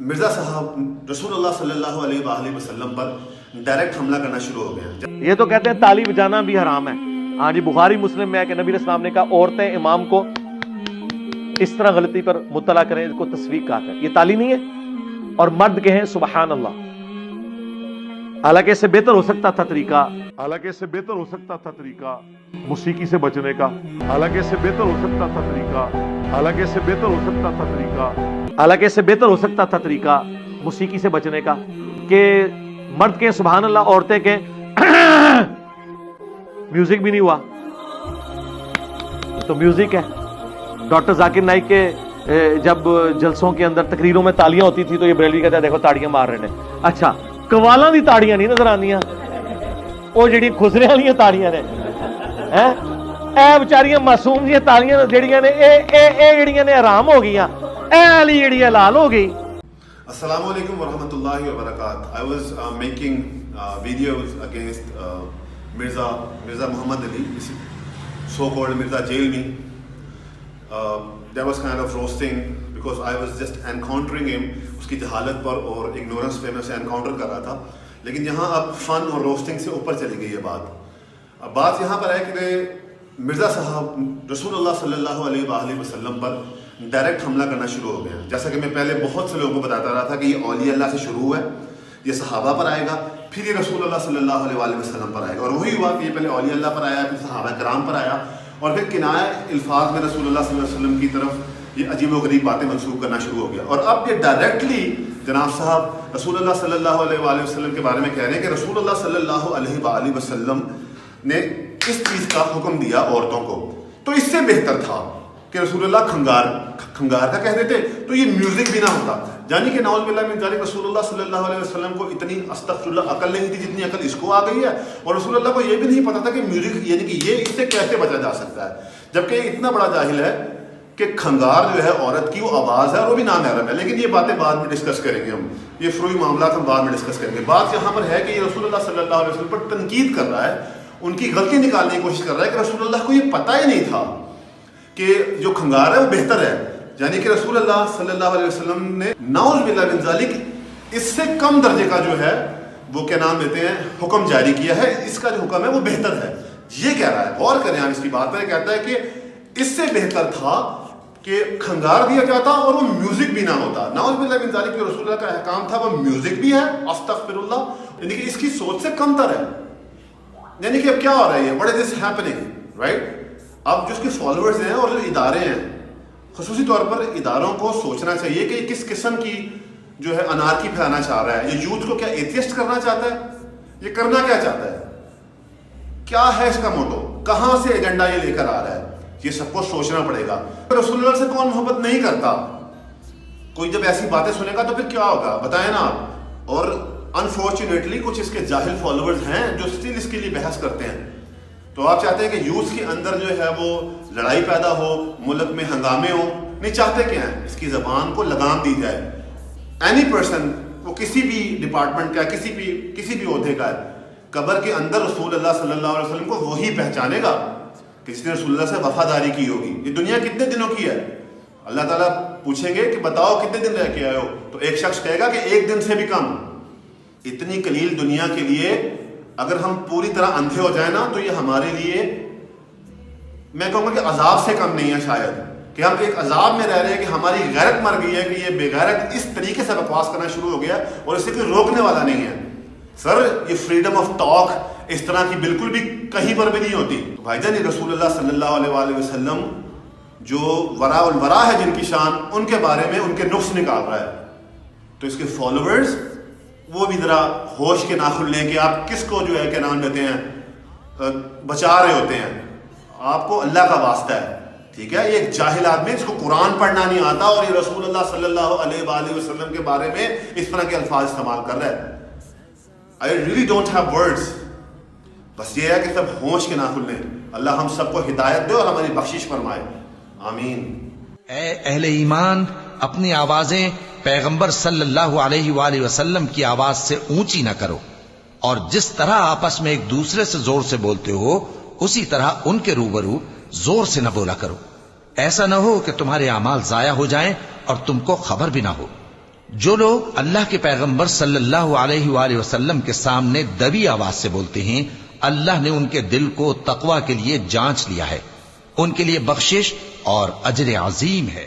مرزا صاحب رسول सल्लल्लाहु अलैहि वसल्लम पर डायरेक्ट हमला करना शुरू हो गया। ये तो कहते हैं ताली बजाना भी हराम है। हाँ जी, बुखारी मुस्लिम में है कि नबी इस्लाम ने कहा औरतें इमाम को इस तरह गलती पर मुत्तला करें, इसको तस्वीक कहा है। ये ताली नहीं है। और मर्द कहें सुबहान अल्लाह। हालांकि इससे बेहतर हो सकता था तरीका मौसीकी से बचने का। हालांकि इससे बेहतर हो सकता था तरीका मौसीकी से बचने का कि मर्द के सुभान अल्लाह, औरतें के म्यूजिक भी नहीं हुआ तो म्यूजिक है। डॉक्टर जाकिर नाइक के जब जलसों के अंदर तकरीरों में तालियां होती थी तो ये बरेलवी कहता है देखो ताड़ियां मार रहे हैं। अच्छा, कवालां दी ताड़ियां नहीं नजर आंदियां, वो जिहड़ी खुसरे वालियां ताड़ियां ने हैं, ए बेचारियां मासूम जी तालियां जिहड़ियां ने ए जिहड़ियां ने हराम हो गईयां, ए वाली जिहड़ी हलाल हो गई। अस्सलामु अलैकुम वरहमतुल्लाहि वबरकातुहू। I was making videos against Mirza Muhammad Ali, so-called Mirza Jailmi. There was kind of roasting because I was just encountering him, उसकी जहालत पर और इग्नोरेंस पे मैं उसे एनकाउंटर कर रहा था। लेकिन यहाँ अब फन और रोस्टिंग से ऊपर चली गई है बात। अब बात यहाँ पर है कि मिर्ज़ा साहब रसूलुल्लाह सल्लल्लाहु अलैहि वसल्लम पर डायरेक्ट हमला करना शुरू हो गया। जैसा कि मैं पहले बहुत से लोगों को बताता रहा था कि ये औलिया अल्लाह से शुरू हुआ है, ये सहाबा पर आएगा, फिर ये रसूलुल्लाह सल्लल्लाहु अलैहि वसल्लम पर आएगा। और वही हुआ कि ये पहले औलिया अल्लाह पर आया, फिर सहाबा किराम पर आया, और फिर किनाया अल्फाज में रसूलुल्लाह सल्लल्लाहु अलैहि वसल्लम की तरफ ये अजीब व गरीब बातें मंसूब करना शुरू हो गया। और अब ये डायरेक्टली जनाब साहब रसूलुल्लाह सल्लल्लाहु अलैहि वसल्लम के बारे में कह रहे हैं कि रसूलुल्लाह सल्लल्लाहु अलैहि वसल्लम ने इस चीज़ का हुक्म दिया औरतों को, तो इससे बेहतर था कि रसूलुल्लाह खंगार का कह देते तो ये म्यूजिक भी ना होता। यानी कि नौज़ बिल्लाह मिन ज़ालिक रसूलुल्लाह सल्लल्लाहु अलैहि वसल्लम को इतनी अस्तगफिरुल्लाह अकल नहीं थी जितनी अकल इसको आ गई है, और रसूलुल्लाह को ये भी नहीं पता था कि म्यूजिक यानी कि ये इससे कैसे बचा जा सकता है, जबकि इतना बड़ा जाहिल है कि खंगार जो है औरत की वो आवाज़ है और वो भी नामहरम है। लेकिन ये बातें बाद में डिस्कस करेंगे हम, ये फ्रूई मामला हम बाद में डिस्कस करेंगे। बात यहाँ पर है कि ये रसूलुल्लाह सल्लल्लाहु अलैहि वसल्लम पर तनकीद कर रहा है, उनकी गलती निकालने की कोशिश कर रहा है कि रसूलुल्लाह को ये पता ही नहीं था कि जो खंगार है वो बेहतर है। यानी कि रसूलुल्लाह सल्लल्लाहु अलैहि वसल्लम ने नौज़ बिल्लाह मिन ज़ालिक इससे कम दर्जे का जो है वो क्या नाम देते हैं हुक्म जारी किया है, इसका जो हुक्म है वो बेहतर है। ये कह रहा है, गौर करें आप इसकी बात पर, कहता है कि इससे बेहतर था कि खंगार दिया जाता और वो म्यूजिक भी ना होता। नौज़ बिल्लाह मिन ज़ालिक रसूलुल्लाह का अहकाम था वो म्यूजिक भी है, अस्तगफिरुल्लाह, यानी कि इसकी सोच से कमतर है। यानी कि अब क्या हो रहा है, what is this happening, right? अब जो उसके फॉलोअर्स हैं और जो इदारे हैं, ख़ुसूसी तौर पर इदारों को सोचना चाहिए कि किस किस्म की जो है अनारकी फैलाना चाह रहा है। ये यूथ को क्या एथियस्ट करना चाहता है, ये करना क्या चाहता है, क्या है इसका मोटो, कहाँ से एजेंडा ये लेकर आ रहा है, ये सबको सोचना पड़ेगा। रसूलुल्लाह से कौन मोहब्बत नहीं करता? कोई जब ऐसी बातें सुनेगा तो फिर क्या होगा बताएं ना आप। और अनफॉर्चुनेटली कुछ इसके जाहिल फॉलोअर्स हैं जो स्टिल इसके लिए बहस करते हैं। तो आप चाहते हैं कि यूथ के अंदर जो है वो लड़ाई पैदा हो, मुल्क में हंगामे हो, नहीं चाहते क्या है, इसकी ज़बान को लगाम दी जाए। एनी पर्सन, वो किसी भी डिपार्टमेंट का, किसी भी ओहदे का है, कब्र के अंदर रसूलुल्लाह सल्लल्लाहु अलैहि वसल्लम को वही पहचानेगा कि जिसने रसूलुल्लाह से वफादारी की होगी। ये दुनिया कितने दिनों की है? अल्लाह ताला पूछेंगे कि बताओ कितने दिन रह के आए हो, तो एक शख्स कहेगा कि एक दिन से भी कम। इतनी कलील दुनिया के लिए अगर हम पूरी तरह अंधे हो जाए ना तो ये हमारे लिए, मैं कहूँगा कि अजाब से कम नहीं है शायद, कि हम एक अजाब में रह रहे हैं कि हमारी गैरत मर गई है कि ये बेगैरत इस तरीके से बकवास करना शुरू हो गया और इसे कोई रोकने वाला नहीं है। सर, ये फ्रीडम ऑफ टॉक इस तरह की बिल्कुल भी कहीं पर भी नहीं होती। भाईजान, ये रसूलुल्लाह सल्लल्लाहु अलैहि वसल्लम जो वरा उल वरा है जिनकी शान, उनके बारे में उनके नुक्स निकाल रहा है। तो इसके फॉलोअर्स वो भी ज़रा होश के नाखुन लें कि आप किसको जो है क्या नाम देते हैं बचा रहे होते हैं। आपको अल्लाह का वास्ता है, ठीक है? ये एक जाहिल आदमी, इसको कुरान पढ़ना नहीं आता और ये रसूलुल्लाह सल्लल्लाहु अलैहि वसल्लम के बारे में इस तरह के अल्फाज इस्तेमाल कर रहा है। I really don't have words. बस ये है कि सब होश के नाखुन लें। अल्लाह हम सबको हिदायत दे और हमारी बख्शिश फरमाए, आमीन। ऐ अहले ईमान, अपनी आवाजें पैगंबर सल्लल्लाहु अलैहि वसल्लम की आवाज से ऊंची न करो, और जिस तरह आपस में एक दूसरे से जोर से बोलते हो उसी तरह उनके रूबरू जोर से न बोला करो। ऐसा न हो कि तुम्हारे अमाल जाया हो जाएं और तुमको खबर भी ना हो। جو لوگ اللہ کے پیغمبر صلی اللہ علیہ وآلہ وسلم کے سامنے دبی آواز سے بولتے ہیں، اللہ نے ان کے دل کو تقوی کے لیے جانچ لیا ہے، ان کے لیے بخشش اور اجر عظیم ہے۔